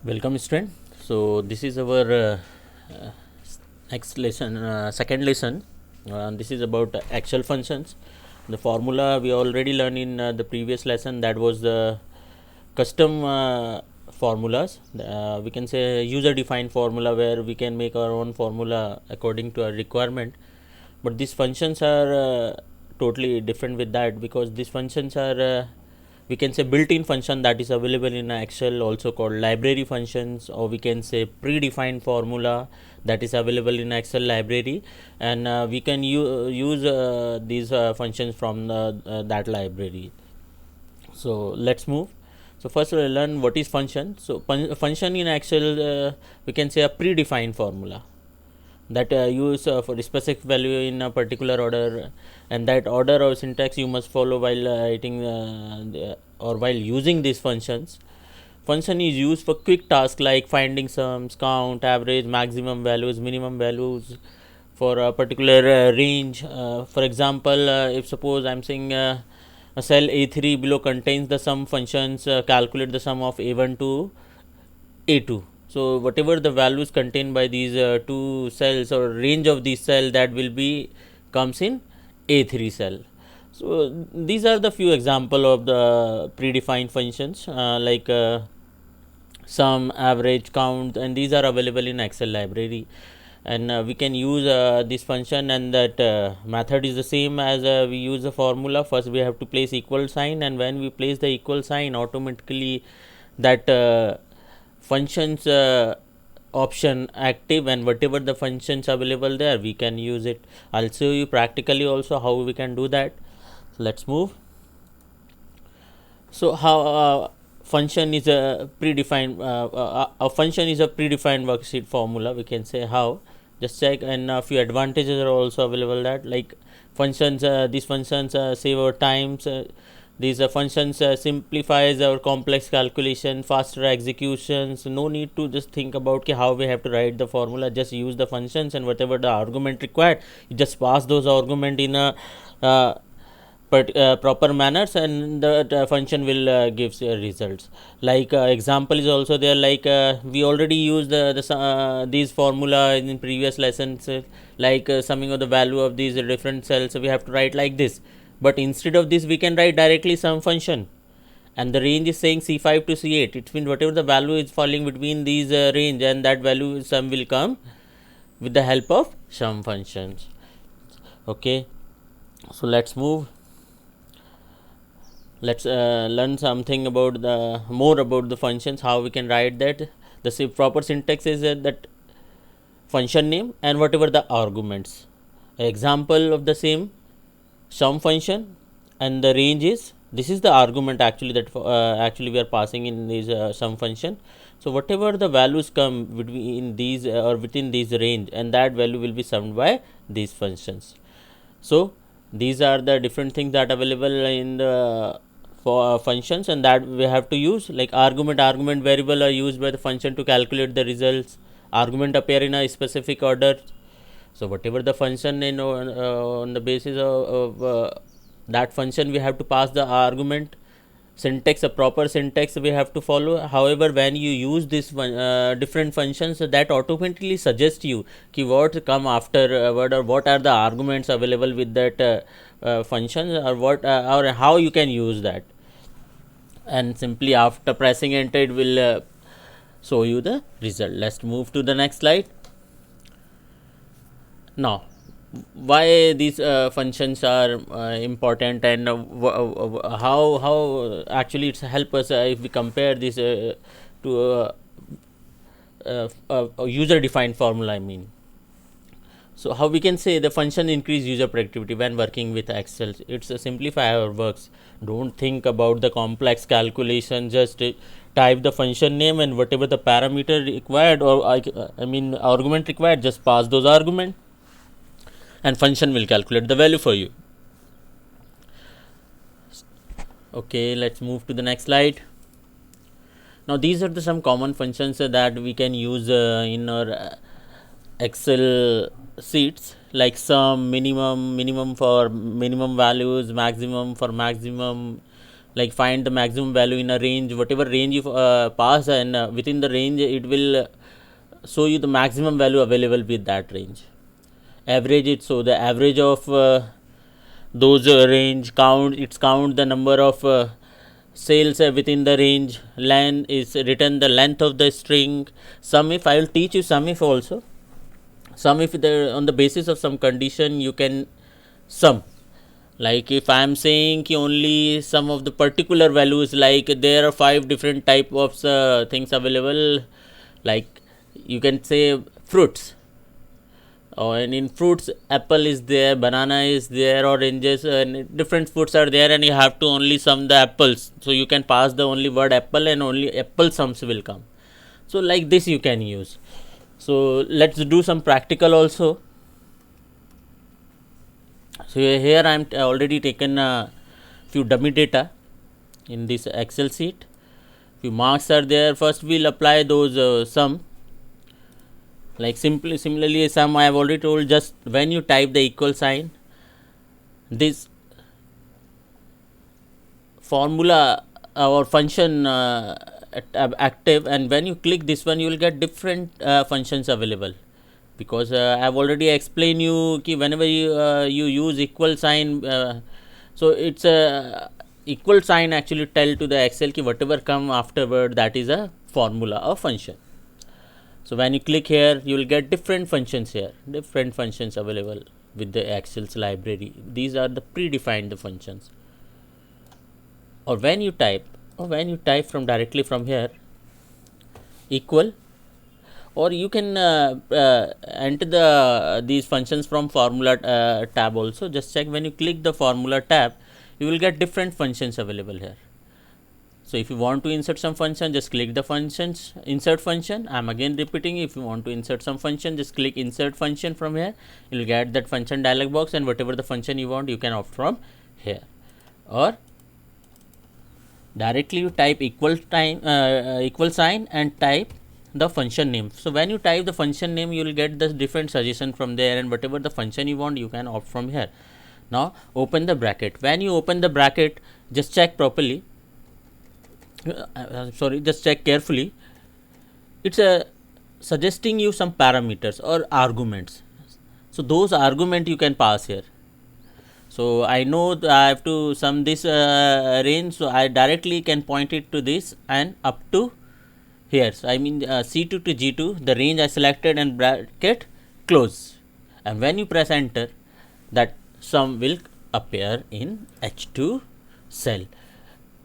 Welcome, student. So this is our uh, next lesson, second lesson. This is about actual functions. The formula we already learned in the previous lesson. That was the custom formulas. We can say user-defined formula where we can make our own formula according to our requirement. But these functions are totally different with that, because these functions are we can say built-in function that is available in Excel, also called library functions, or we can say predefined formula that is available in Excel library, and we can use these functions from that library. So let's move. So first we'll learn what is function. So function in Excel, we can say a predefined formula that use for a specific value in a particular order, and that order or syntax you must follow while writing or while using these functions. Function is used for quick tasks like finding sums, count, average, maximum values, minimum values for a particular range. For example, if suppose I'm saying a cell A3 below contains the sum functions, calculate the sum of A1 to A2. So whatever the values contained by these two cells or range of these cell, that will be comes in A3 cell. So these are the few example of the predefined functions like sum, average, count, and these are available in Excel library. And we can use this function, and that method is the same as we use the formula. First we have to place equal sign, and when we place the equal sign, automatically that functions option active, and whatever the functions available there, we can use it. I'll show you practically also how we can do that. Let's move. So how function is a predefined a function is a predefined worksheet formula, we can say. How, just check, and a few advantages are also available, that like functions, these functions save our times, these functions simplifies our complex calculation, faster executions. No need to just think about how we have to write the formula. Just use the functions, and whatever the argument required, you just pass those argument in a proper manners, and the function will gives results. Like example is also there, like we already used these formula in previous lessons, like summing of the value of these different cells, so we have to write like this. But instead of this, we can write directly sum function, and the range is saying C5 to C8. It means whatever the value is falling between these range, and that value sum will come with the help of sum functions. Okay, so let's move. Let's learn something about the more about the functions, how we can write that. The proper syntax is that function name and whatever the arguments. Example of the same sum function, and the range is, this is the argument actually, that actually we are passing in this sum function. So whatever the values come between these or within these range, and that value will be summed by these functions. So these are the different things that available in the for functions, and that we have to use. Like argument variable are used by the function to calculate the results. Argument appear in a specific order. So whatever the function on the basis of that function, we have to pass the argument. Syntax, a proper syntax we have to follow. However, when you use this different functions, that automatically suggests you what come after what, or what are the arguments available with that function, or what or how you can use that. And simply after pressing enter, it will show you the result. Let's move to the next slide. Now, why these functions are important, and how actually it's help us if we compare this to a user defined formula, I mean. So how we can say the function increase user productivity when working with Excel? It's a simplify our works. Don't think about the complex calculation. Just type the function name, and whatever the parameter required, or I mean argument required, just pass those argument, and function will calculate the value for you. Okay, let's move to the next slide. Now these are some common functions that we can use in our Excel sheets, like sum, minimum for minimum values, maximum for maximum, like find the maximum value in a range, whatever range you pass, and within the range it will show you the maximum value available with that range. Average it, so the average of those range count the number of cells within the range. Len is written the length of the string. Sum if, I will teach you sum if also. Sum if on the basis of some condition you can sum. Like if I am saying only some of the particular values, like there are 5 different type of things available, like you can say fruits, and in fruits apple is there, banana is there, oranges, and different fruits are there, and you have to only sum the apples. So you can pass the only word apple and only apple sums will come. So like this you can use. So let's do some practical also. So here I am already taken a few dummy data in this Excel sheet. Few marks are there. First we will apply those sum. Like similarly sum I have already told, just when you type the equal sign, this formula or function active, and when you click this one you will get different functions available, because I have already explained you ki whenever you use equal sign, so it's a equal sign actually tell to the Excel ki whatever come afterward, that is a formula or function. So when you click here you will get different functions here, different functions available with the Excel's library. These are the predefined functions. Or when you type from directly from here equal, or you can enter these functions from formula tab also. Just check, when you click the formula tab you will get different functions available here. So if you want to insert some function, just click the functions, insert function. I am again repeating, if you want to insert some function, just click insert function from here. You will get that function dialog box, and whatever the function you want you can opt from here. Or directly you type equal sign and type the function name. So when you type the function name you will get the different suggestion from there, and whatever the function you want you can opt from here. Now open the bracket. When you open the bracket, just check properly, just check carefully. It's suggesting you some parameters or arguments. So those argument you can pass here. So I know that I have to sum this range, so I directly can point it to this and up to here. So I mean C2 to G2, the range I selected, and bracket close, and when you press enter, that sum will appear in H2 cell.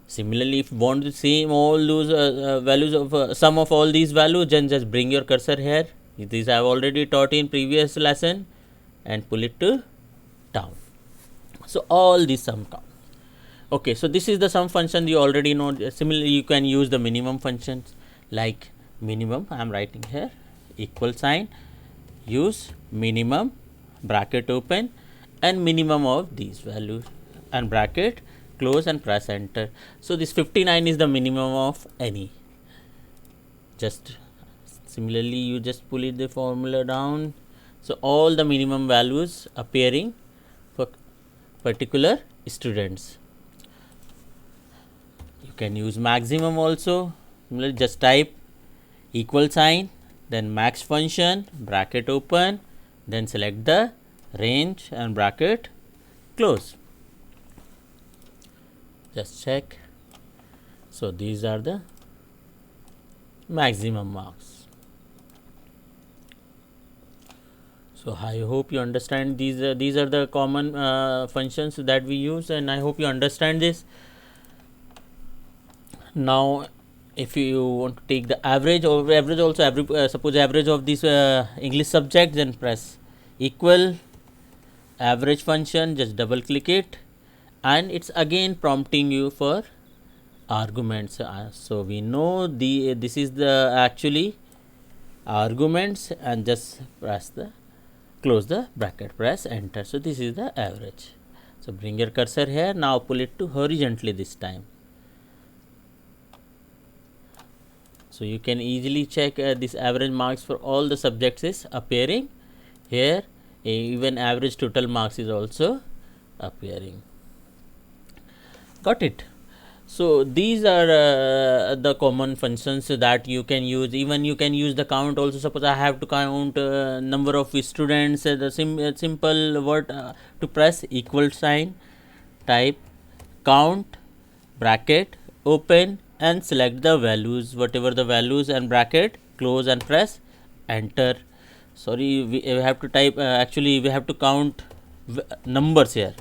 Similarly, if you want to see all those values of sum of all these values, then just bring your cursor here. These I have already taught in previous lesson, and pull it to down. So all these sum count. Okay, so this is the sum function you already know. Similarly, you can use the minimum functions, like minimum. I am writing here equal sign, use minimum, bracket open, and minimum of these values, and bracket close, and press enter. So this 59 is the minimum of any. Just similarly you just pull it the formula down. So all the minimum values appearing for particular students. You can use maximum also. Similarly, just type equal sign, then max function, bracket open, then select the range and bracket close. Just check. So these are the maximum marks. So I hope you understand these are the common functions that we use, and I hope you understand this. Now if you want to take the average or average also, suppose average of this English subject, then press equal average function, just double click it, and it's again prompting you for arguments. So we know this is the actually arguments, and just close the bracket, press enter. So this is the average. So bring your cursor here, now pull it to horizontally this time. So you can easily check this average marks for all the subjects is appearing here. Even average total marks is also appearing. Got it? So these are the common functions that you can use. Even you can use the count also. Suppose I have to count number of students, the simple word to press equal sign, type count, bracket, open, and select the values, whatever the values, and bracket, close, and press enter. Sorry, we have to type, actually we have to count numbers here,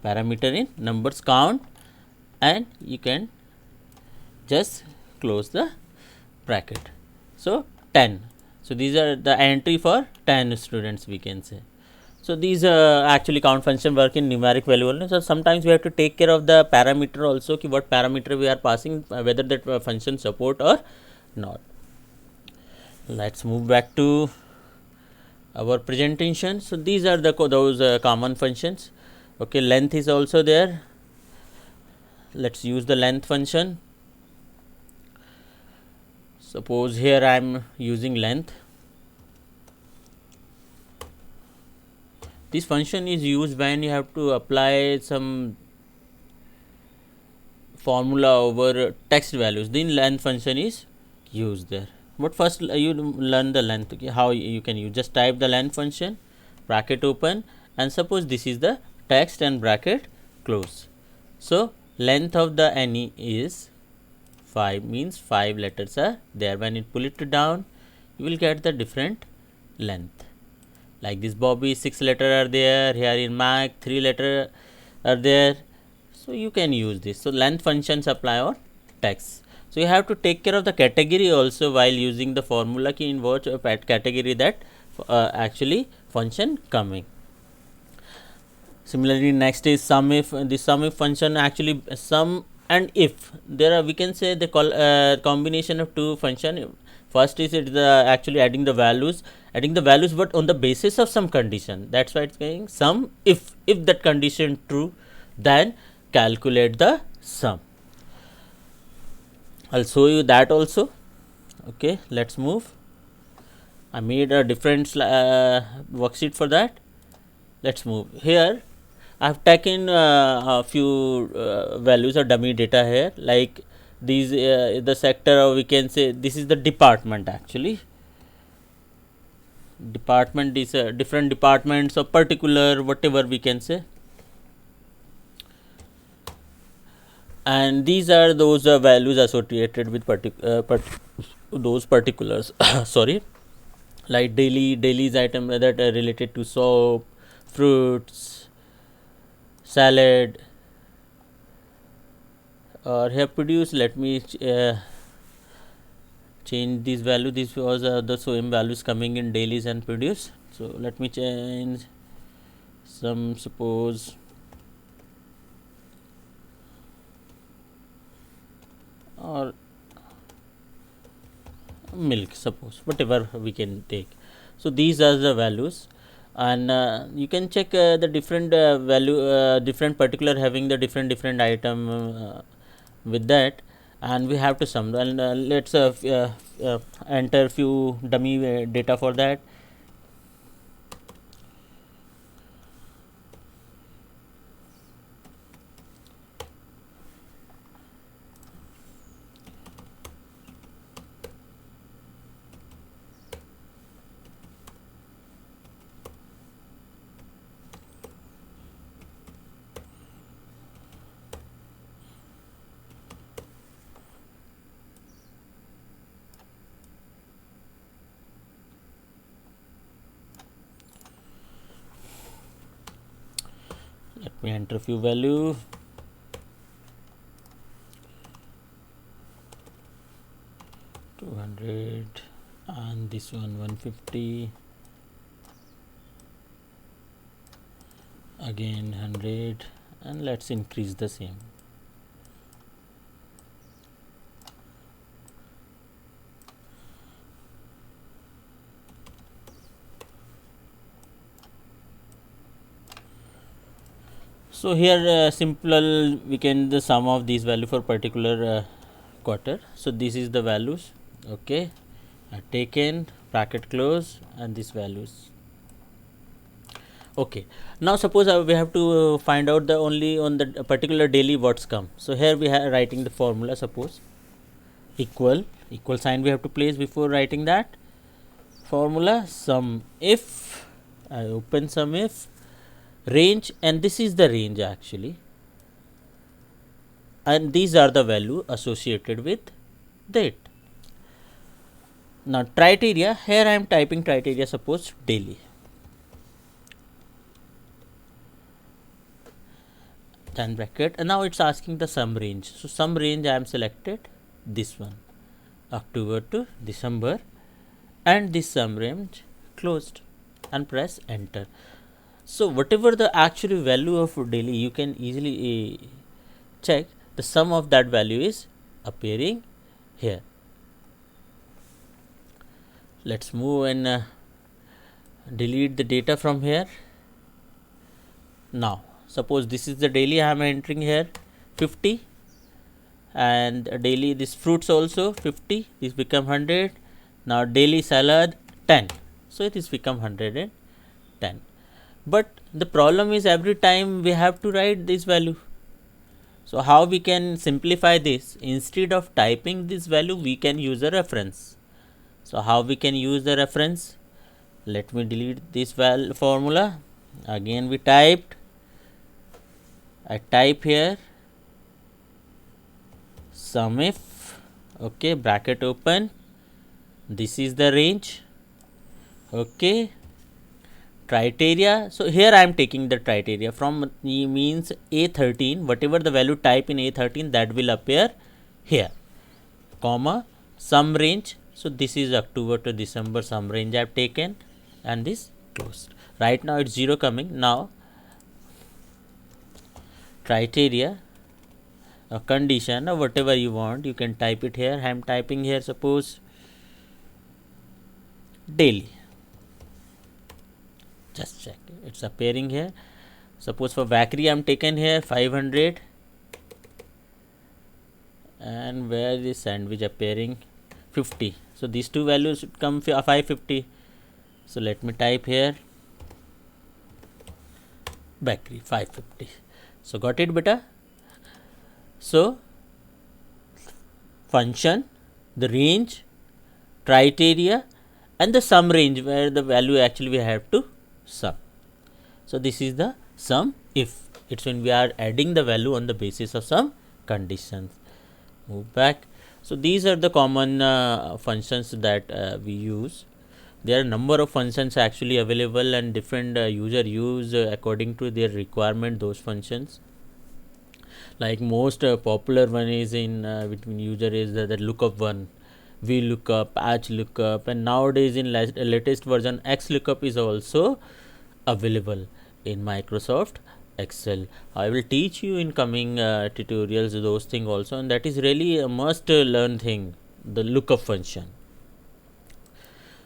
parameter in numbers count, and you can just close the bracket. So 10. So these are the entry for 10 students, we can say. So these actually count function work in numeric value only. So sometimes we have to take care of the parameter also, ki what parameter we are passing, whether that function support or not. Let's move back to our presentation. So these are the those common functions. Okay, length is also there. Let's use the length function. Suppose here I am using length. This function is used when you have to apply some formula over text values. Then length function is used there. But first you learn the length, okay, how you can use. Just type the length function, bracket open, and suppose this is the text and bracket close. So length of the any is 5, means 5 letters are there. When you pull it down, you will get the different length. Like this Bobby, 6 letters are there. Here in Mac, 3 letters are there. So you can use this. So length functions apply on text. So you have to take care of the category also while using the formula key in what category that actually function coming. Similarly, next is sum if. The sum if function actually sum and if. There are, we can say, the combination of two function. First is it the actually adding the values, but on the basis of some condition. That's why it's saying sum if that condition true, then calculate the sum. I'll show you that also. Okay, let's move. I made a different worksheet for that. Let's move. Here I have taken a few values or dummy data here, like these the sector, or we can say this is the department. Actually department is different departments or particular, whatever we can say, and these are those values associated with those particulars. Sorry, like daily's item that are related to soap, fruits, salad, or here produce. Let me change this value. This was the same values coming in dailies and produce. So let me change some, suppose or milk, suppose, whatever we can take. So these are the values, and you can check the different value, different particular having the different item with that, and we have to sum. And let's enter few dummy data for that. Let me enter few value. $200 and this one $150, again 100, and let's increase the same. So here simple, we can the sum of these value for particular quarter. So this is the values. Okay, taken, bracket close, and these values. Okay, now suppose we have to find out the only on the particular daily what's come. So here we are writing the formula. Suppose equal sign we have to place before writing that formula. Sum if, I open sum if range, and this is the range actually, and these are the value associated with that. Now criteria, here I am typing criteria, suppose daily, then bracket, and now it's asking the sum range. So sum range I am selected this one, October to December, and this sum range closed, and press enter. So whatever the actual value of daily, you can easily check the sum of that value is appearing here. Let's move and delete the data from here. Now suppose this is the daily I am entering here 50, and daily this fruits also 50, this become 100. Now daily salad 10, so it is become 110. But the problem is every time we have to write this value. So how we can simplify this? Instead of typing this value, we can use a reference. So how we can use the reference? Let me delete this formula. Again we typed, I type here sum if, okay, bracket open, this is the range, okay, criteria. So here I am taking the criteria from means A13, whatever the value type in A13 that will appear here, comma, sum range. So this is October to December sum range I have taken, and this closed. Right now it's 0 coming. Now criteria, a condition or whatever you want, you can type it here. I am typing here suppose daily, just check, it's appearing here. Suppose for Vakri I am taken here 500, and where is sandwich appearing 50. So these two values should come 550. So let me type here Bakri 550. So got it beta. So function, the range, criteria, and the sum range where the value actually we have to sum. So this is the sum if, it's when we are adding the value on the basis of some conditions. Move back. So these are the common functions that we use. There are a number of functions actually available, and different user use according to their requirement those functions. Like most popular one is in between user is the lookup one, VLOOKUP, HLOOKUP, and nowadays in latest version XLOOKUP is also available in Microsoft Excel. I will teach you in coming tutorials those things also, and that is really a must learn thing, the lookup function.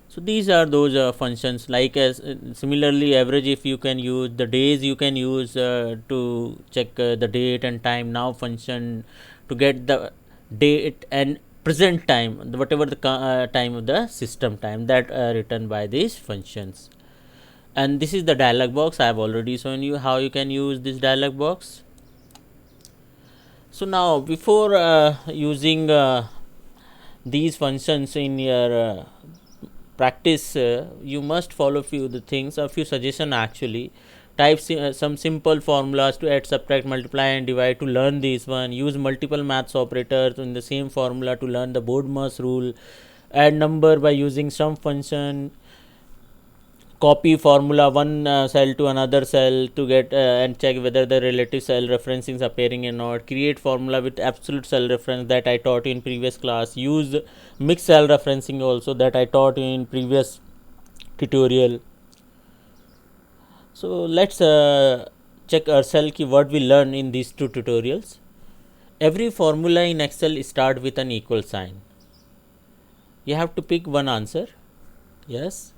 So these are those functions. Like as similarly average, if you can use the days, you can use to check the date and time now function to get the date and present time, whatever the time of the system time that written by these functions. And this is the dialog box. I have already shown you how you can use this dialog box. So now before using these functions in your practice, you must follow few the things, a few suggestion actually. Type some simple formulas to add, subtract, multiply and divide to learn this one. Use multiple maths operators in the same formula to learn the BODMAS rule. Add number by using sum function. Copy formula one cell to another cell to get and check whether the relative cell referencing is appearing or not. Create formula with absolute cell reference that I taught you in previous class. Use mixed cell referencing also that I taught you in previous tutorial. So let's check ourselves what we learn in these two tutorials. Every formula in Excel start with an equal sign. You have to pick one answer. Yes,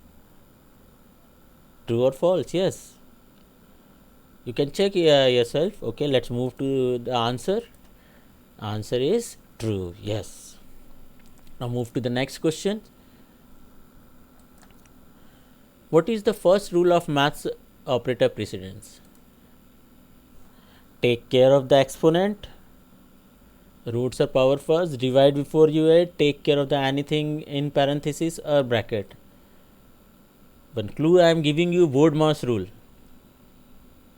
true or false? Yes, you can check yourself. Okay, let's move to the answer. Answer is true. Yes. Now move to the next question. What is the first rule of maths operator precedence. Take care of the exponent, roots or power first, divide before you add, take care of the anything in parenthesis or bracket. One clue I am giving you, Wood-Mouse rule.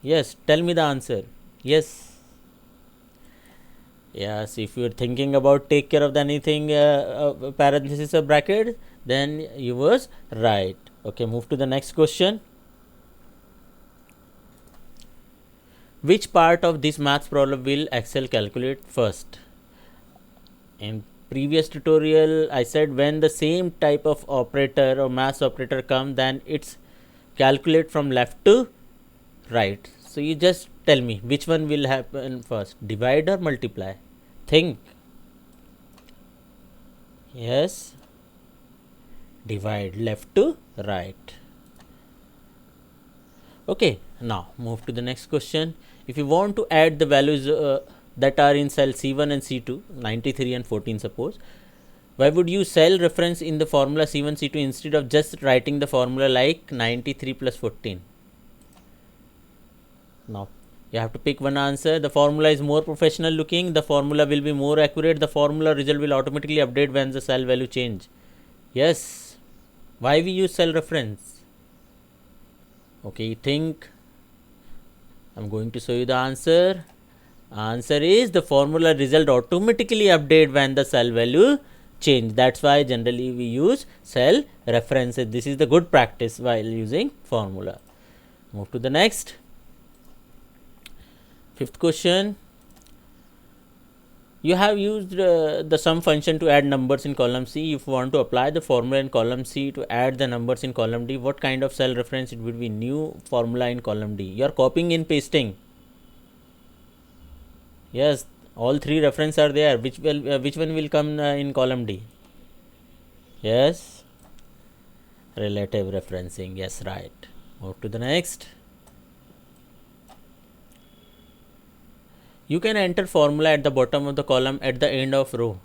Yes, tell me the answer. Yes. Yes, if you are thinking about take care of the anything parenthesis or bracket, then you was right. Okay, move to the next question. Which part of this math problem will Excel calculate first? In previous tutorial, I said when the same type of operator or math operator come, then it's calculate from left to right. So you just tell me which one will happen first, divide or multiply? Think. Yes, divide, left to right. Okay, now move to the next question. If you want to add the values that are in cell C1 and C2, 93 and 14 suppose, why would you cell reference in the formula C1 C2 instead of just writing the formula like 93 plus 14? Now you have to pick one answer. The formula is more professional looking, the formula will be more accurate, the formula result will automatically update when the cell value change. Yes, why we use cell reference? Okay, think. I'm going to show you the answer. Answer is the formula result automatically update when the cell value change. That's why generally we use cell references. This is the good practice while using formula. Move to the next. Fifth question. You have used the sum function to add numbers in column C. If you want to apply the formula in column C to add the numbers in column D, what kind of cell reference it would be? New formula in column D. You are copying and pasting. Yes, all three references are there. Which one will come in column D? Yes, relative referencing. Yes, right. Move to the next. You can enter formula at the bottom of the column at the end of row.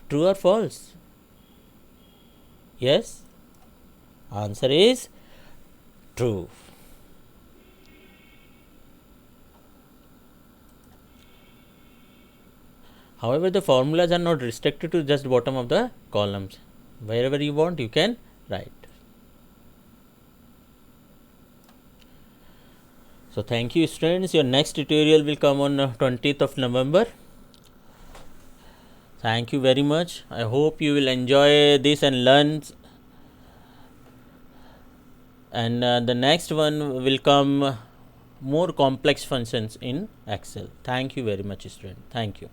True or false? Yes. Answer is true. However, the formulas are not restricted to just bottom of the columns. Wherever you want, you can write. So thank you students. Your next tutorial will come on 20th of November. Thank you very much. I hope you will enjoy this and learn. And the next one will come more complex functions in Excel. Thank you very much student. Thank you.